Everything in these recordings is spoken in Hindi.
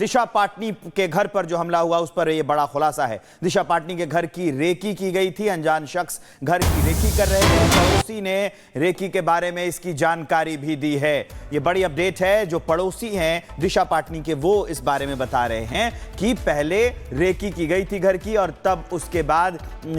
दिशा पाटनी के घर पर जो हमला हुआ उस पर यह बड़ा खुलासा है। दिशा पाटनी के घर की रेकी की गई थी। अनजान शख्स घर की रेकी कर रहे थे। पड़ोसी ने रेकी के बारे में इसकी जानकारी भी दी है। यह बड़ी अपडेट है। जो पड़ोसी हैं दिशा पाटनी के, वो इस बारे में बता रहे हैं कि पहले रेकी की गई थी घर की और तब उसके बाद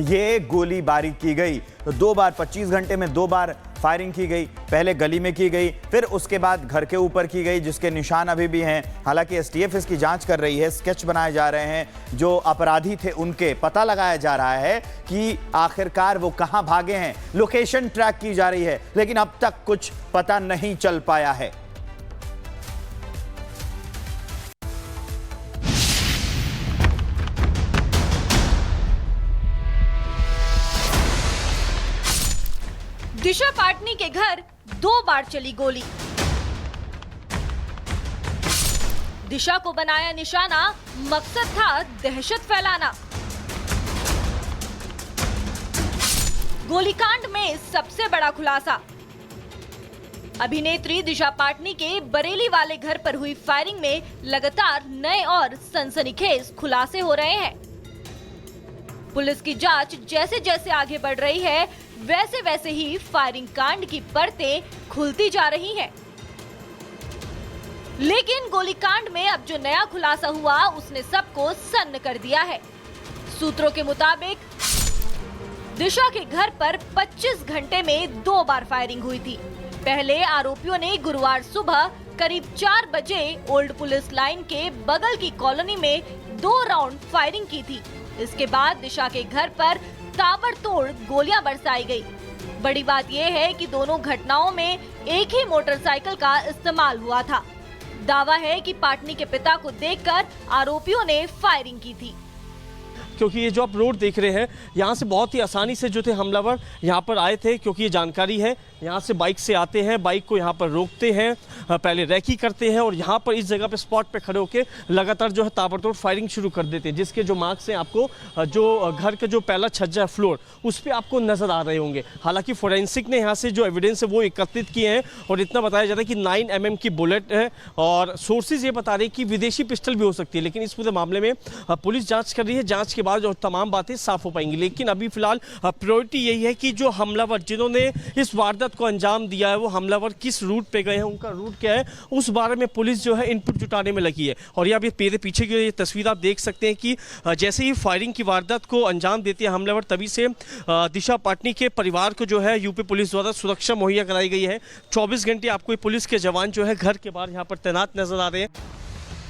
ये गोलीबारी की गई। तो 2 बार 25 घंटे में 2 बार फायरिंग की गई। पहले गली में की गई, फिर उसके बाद घर के ऊपर की गई, जिसके निशान अभी भी हैं। हालांकि एसटीएफ इसकी जांच कर रही है। स्केच बनाए जा रहे हैं। जो अपराधी थे उनके पता लगाया जा रहा है कि आखिरकार वो कहां भागे हैं। लोकेशन ट्रैक की जा रही है, लेकिन अब तक कुछ पता नहीं चल पाया है। दिशा पाटनी के घर 2 बार चली गोली। दिशा को बनाया निशाना, मकसद था दहशत फैलाना। गोलीकांड में सबसे बड़ा खुलासा। अभिनेत्री दिशा पाटनी के बरेली वाले घर पर हुई फायरिंग में लगातार नए और सनसनीखेज खुलासे हो रहे हैं। पुलिस की जांच जैसे जैसे आगे बढ़ रही है, वैसे वैसे ही फायरिंग कांड की परतें खुलती जा रही हैं। लेकिन गोलीकांड में अब जो नया खुलासा हुआ उसने सबको सन्न कर दिया है। सूत्रों के मुताबिक दिशा के घर पर 25 घंटे में 2 बार फायरिंग हुई थी। पहले आरोपियों ने गुरुवार सुबह करीब 4 बजे ओल्ड पुलिस लाइन के बगल की कॉलोनी में 2 राउंड फायरिंग की थी। इसके बाद दिशा के घर पर ताबड़तोड़ गोलियां बरसाई गई। बड़ी बात यह है कि दोनों घटनाओं में एक ही मोटरसाइकिल का इस्तेमाल हुआ था। दावा है कि पाटनी के पिता को देखकर आरोपियों ने फायरिंग की थी। क्योंकि ये जो आप रोड देख रहे हैं, यहाँ से बहुत ही आसानी से जो थे हमलावर यहाँ पर आए थे, क्योंकि ये जानकारी है। यहाँ से बाइक से आते हैं, बाइक को यहाँ पर रोकते हैं, पहले रैकी करते हैं और यहाँ पर इस जगह पे स्पॉट पे खड़े होकर लगातार जो है ताबड़तोड़ फायरिंग शुरू कर देते हैं। जिसके जो मार्क्स हैं आपको जो घर का जो पहला छज्जा फ्लोर उस पर आपको नजर आ रहे होंगे। हालांकि फोरेंसिक ने यहाँ से जो एविडेंस है वो एकत्रित किए हैं और इतना बताया जाता है कि 9 mm की बुलेट है और सोर्सेज ये बता रहे हैं कि विदेशी पिस्टल भी हो सकती है। लेकिन इस पूरे मामले में पुलिस जाँच कर रही है। जाँच के बाद जो तमाम बातें साफ हो पाएंगी। लेकिन अभी फिलहाल प्रायोरिटी यही है कि जो हमलावर जिन्होंने इस वारदात को अंजाम दिया है, वो हमलावर किस रूट पे गए हैं, उनका रूट क्या है, उस बारे में पुलिस जो है इनपुट जुटाने में लगी है। और ये अभी मेरे पीछे की ये तस्वीर आप देख सकते हैं कि जैसे ही फायरिंग की वारदात को अंजाम देते हैं हमलावर, तभी से दिशा पाटनी के परिवार को जो है यूपी पुलिस द्वारा सुरक्षा मुहैया कराई गई है। 24 घंटे आपको पुलिस के जवान जो है घर के बाहर यहाँ पर तैनात नजर आ रहे हैं।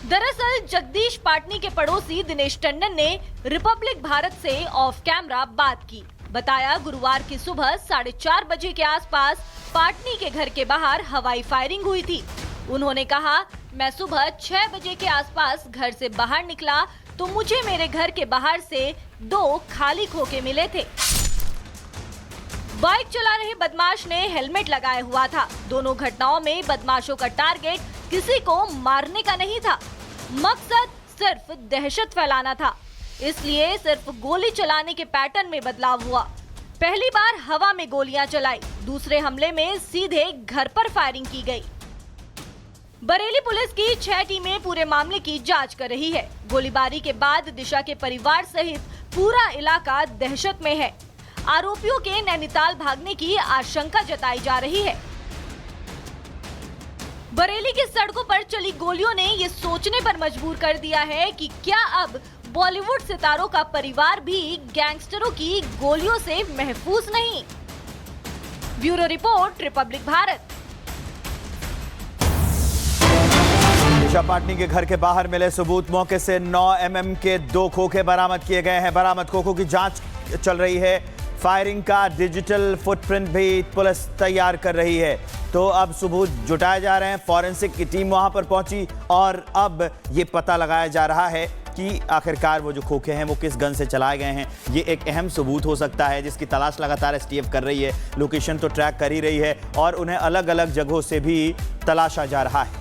दरअसल जगदीश पाटनी के पड़ोसी दिनेश टंडन ने रिपब्लिक भारत से ऑफ कैमरा बात की। बताया गुरुवार की सुबह 4:30 बजे के आसपास पाटनी के घर के बाहर हवाई फायरिंग हुई थी। उन्होंने कहा, मैं सुबह 6 बजे के आसपास घर से बाहर निकला तो मुझे मेरे घर के बाहर से 2 खाली खोखे मिले थे। बाइक चला रहे बदमाश ने हेलमेट लगाया हुआ था। दोनों घटनाओं में बदमाशों का टारगेट किसी को मारने का नहीं था, मकसद सिर्फ दहशत फैलाना था। इसलिए सिर्फ गोली चलाने के पैटर्न में बदलाव हुआ। पहली बार हवा में गोलियां चलाई, दूसरे हमले में सीधे घर पर फायरिंग की गई। बरेली पुलिस की 6 टीमें पूरे मामले की जांच कर रही है। गोलीबारी के बाद दिशा के परिवार सहित पूरा इलाका दहशत में है। आरोपियों के नैनीताल भागने की आशंका जताई जा रही है। बरेली की सड़कों पर चली गोलियों ने ये सोचने पर मजबूर कर दिया है कि क्या अब बॉलीवुड सितारों का परिवार भी गैंगस्टरों की गोलियों से महफूज नहीं। Bureau report, Republic Bharat. Disha Patani के घर के बाहर मिले सबूत। मौके से 9 mm के 2 खोखे बरामद किए गए हैं। बरामद खोखों की जांच चल रही है। फायरिंग का डिजिटल फुटप्रिंट भी पुलिस तैयार कर रही है। तो अब सबूत जुटाए जा रहे हैं। फॉरेंसिक की टीम वहां पर पहुंची और अब ये पता लगाया जा रहा है कि आखिरकार वो जो खोखे हैं वो किस गन से चलाए गए हैं। ये एक अहम सबूत हो सकता है जिसकी तलाश लगातार एसटीएफ कर रही है। लोकेशन तो ट्रैक कर ही रही है और उन्हें अलग अलग जगहों से भी तलाशा जा रहा है।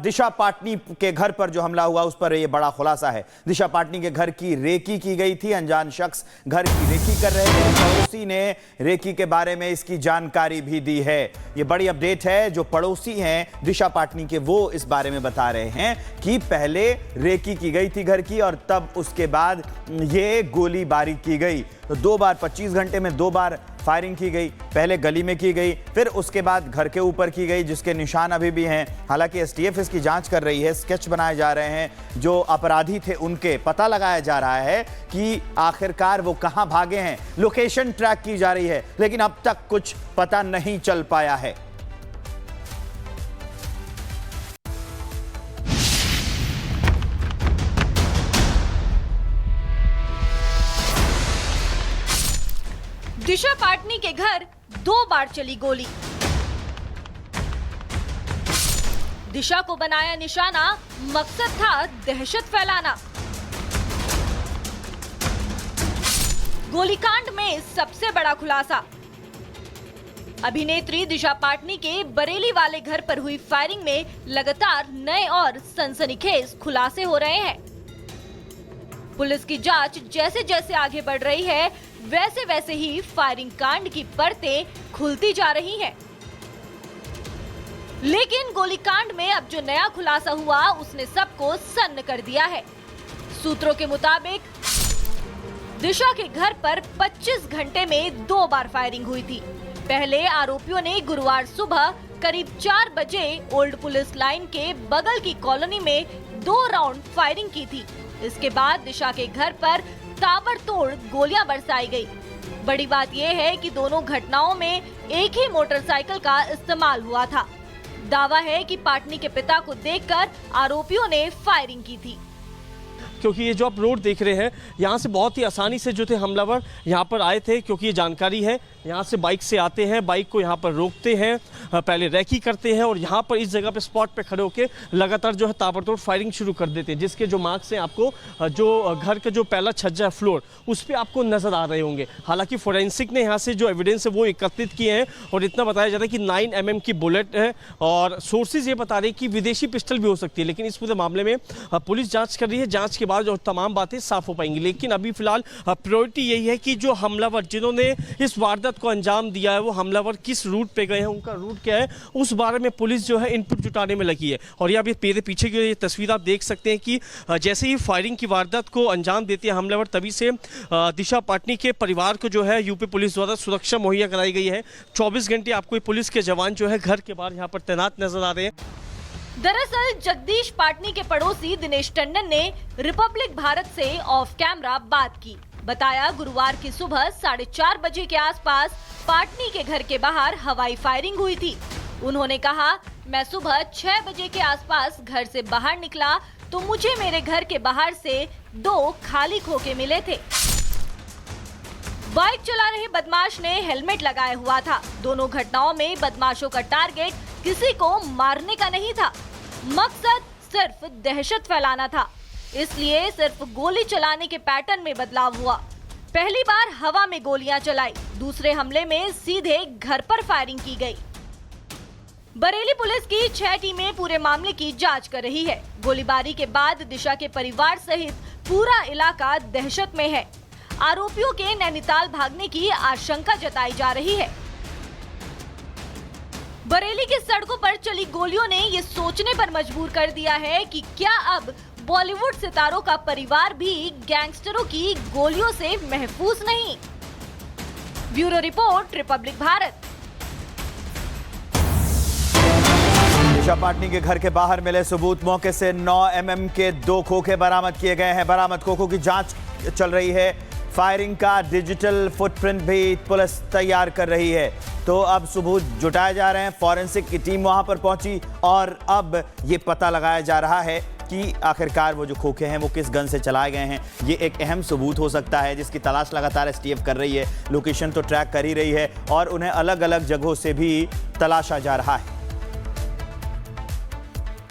दिशा पाटनी के घर पर जो हमला हुआ उस पर यह बड़ा खुलासा है। दिशा पाटनी के घर की रेकी की गई थी। अनजान शख्स घर की रेकी कर रहे थे। पड़ोसी ने रेकी के बारे में इसकी जानकारी भी दी है। यह बड़ी अपडेट है। जो पड़ोसी हैं दिशा पाटनी के, वो इस बारे में बता रहे हैं कि पहले रेकी की गई थी घर की और तब उसके बाद ये गोलीबारी की गई। तो 2 बार 25 घंटे में 2 बार फायरिंग की गई। पहले गली में की गई, फिर उसके बाद घर के ऊपर की गई, जिसके निशान अभी भी हैं। हालांकि एसटीएफ इसकी जांच कर रही है, स्केच बनाए जा रहे हैं। जो अपराधी थे उनके पता लगाया जा रहा है कि आखिरकार वो कहां भागे हैं। लोकेशन ट्रैक की जा रही है, लेकिन अब तक कुछ पता नहीं चल पाया है। दिशा पाटनी के घर 2 बार चली गोली। दिशा को बनाया निशाना, मकसद था दहशत फैलाना। गोलीकांड में सबसे बड़ा खुलासा। अभिनेत्री दिशा पाटनी के बरेली वाले घर पर हुई फायरिंग में लगातार नए और सनसनीखेज खुलासे हो रहे हैं। पुलिस की जांच जैसे जैसे आगे बढ़ रही है, वैसे वैसे ही फायरिंग कांड की परतें खुलती जा रही हैं। लेकिन गोलीकांड में अब जो नया खुलासा हुआ उसने सबको सन्न कर दिया है। सूत्रों के मुताबिक दिशा के घर पर 25 घंटे में 2 बार फायरिंग हुई थी। पहले आरोपियों ने गुरुवार सुबह करीब 4 बजे ओल्ड पुलिस लाइन के बगल की कॉलोनी में 2 राउंड फायरिंग की थी। इसके बाद दिशा के घर पर ताबड़तोड़ गोलियां बरसाई गई। बड़ी बात यह है कि दोनों घटनाओं में एक ही मोटरसाइकिल का इस्तेमाल हुआ था। दावा है कि पाटनी के पिता को देखकर आरोपियों ने फायरिंग की थी। क्योंकि ये जो आप रोड देख रहे हैं, यहाँ से बहुत ही आसानी से जो थे हमलावर यहाँ पर आए थे। क्योंकि ये जानकारी है, यहाँ से बाइक से आते हैं, बाइक को यहाँ पर रोकते हैं, पहले रैकी करते हैं और यहाँ पर इस जगह पे स्पॉट पे खड़े होकर लगातार जो है ताबड़तोड़ फायरिंग शुरू कर देते हैं। जिसके जो मार्क्स हैं आपको जो घर का जो पहला छज्जा फ्लोर उस पर आपको नजर आ रहे होंगे। हालांकि फोरेंसिक ने यहाँ से जो एविडेंस है वो एकत्रित किए हैं और इतना बताया जाता है कि 9 mm की बुलेट है और सोर्सेज ये बता रहे हैं कि विदेशी पिस्टल भी हो सकती है। लेकिन इस पूरे मामले में पुलिस जाँच कर रही है। जाँच के बाद जो तमाम बातें साफ हो पाएंगी। लेकिन अभी फिलहाल प्रायोरिटी यही है कि जो हमलावर जिन्होंने इस वारदात को अंजाम दिया है, वो हमलावर किस रूट पे गए हैं, उनका रूट क्या है, उस बारे में पुलिस जो है इनपुट जुटाने में लगी है। और ये अभी मेरे पीछे की ये तस्वीर आप देख सकते हैं कि जैसे ही फायरिंग की वारदात को अंजाम देते हैं हमलावर, तभी से दिशा पाटनी के परिवार को जो है यूपी पुलिस द्वारा सुरक्षा मुहैया कराई गई है। 24 घंटे आपको पुलिस के जवान जो है घर के बाहर यहाँ पर तैनात नजर आ रहे हैं। दरअसल जगदीश पाटनी के पड़ोसी दिनेश टंडन ने रिपब्लिक भारत से ऑफ कैमरा बात की। बताया गुरुवार की सुबह 4:30 बजे के आसपास पाटनी के घर के बाहर हवाई फायरिंग हुई थी। उन्होंने कहा, मैं सुबह 6 बजे के आसपास घर से बाहर निकला तो मुझे मेरे घर के बाहर से 2 खाली खोखे मिले थे। बाइक चला रहे बदमाश ने हेलमेट लगाया हुआ था। दोनों घटनाओं में बदमाशों का टारगेट किसी को मारने का नहीं था, मकसद सिर्फ दहशत फैलाना था। इसलिए सिर्फ गोली चलाने के पैटर्न में बदलाव हुआ। पहली बार हवा में गोलियां चलाई, दूसरे हमले में सीधे घर पर फायरिंग की गई। बरेली पुलिस की 6 टीमें पूरे मामले की जांच कर रही है। गोलीबारी के बाद दिशा के परिवार सहित पूरा इलाका दहशत में है। आरोपियों के नैनीताल भागने की आशंका जताई जा रही है। बरेली की सड़कों पर चली गोलियों ने ये सोचने पर मजबूर कर दिया है कि क्या अब बॉलीवुड सितारों का परिवार भी गैंगस्टरों की गोलियों से महफूज नहीं। Bureau report, Republic Bharat. Disha Patani के घर के बाहर मिले सबूत। मौके से 9 mm के 2 खोखे बरामद किए गए हैं। बरामद खोखों की जांच चल रही है। फायरिंग का डिजिटल फुटप्रिंट भी पुलिस तैयार कर रही है। तो अब सबूत जुटाए जा रहे हैं। फॉरेंसिक की टीम वहां पर पहुंची और अब ये पता लगाया जा रहा है कि आखिरकार वो जो खोखे हैं वो किस गन से चलाए गए हैं। ये एक अहम सबूत हो सकता है जिसकी तलाश लगातार एसटीएफ कर रही है। लोकेशन तो ट्रैक कर ही रही है और उन्हें अलग अलग जगहों से भी तलाशा जा रहा है।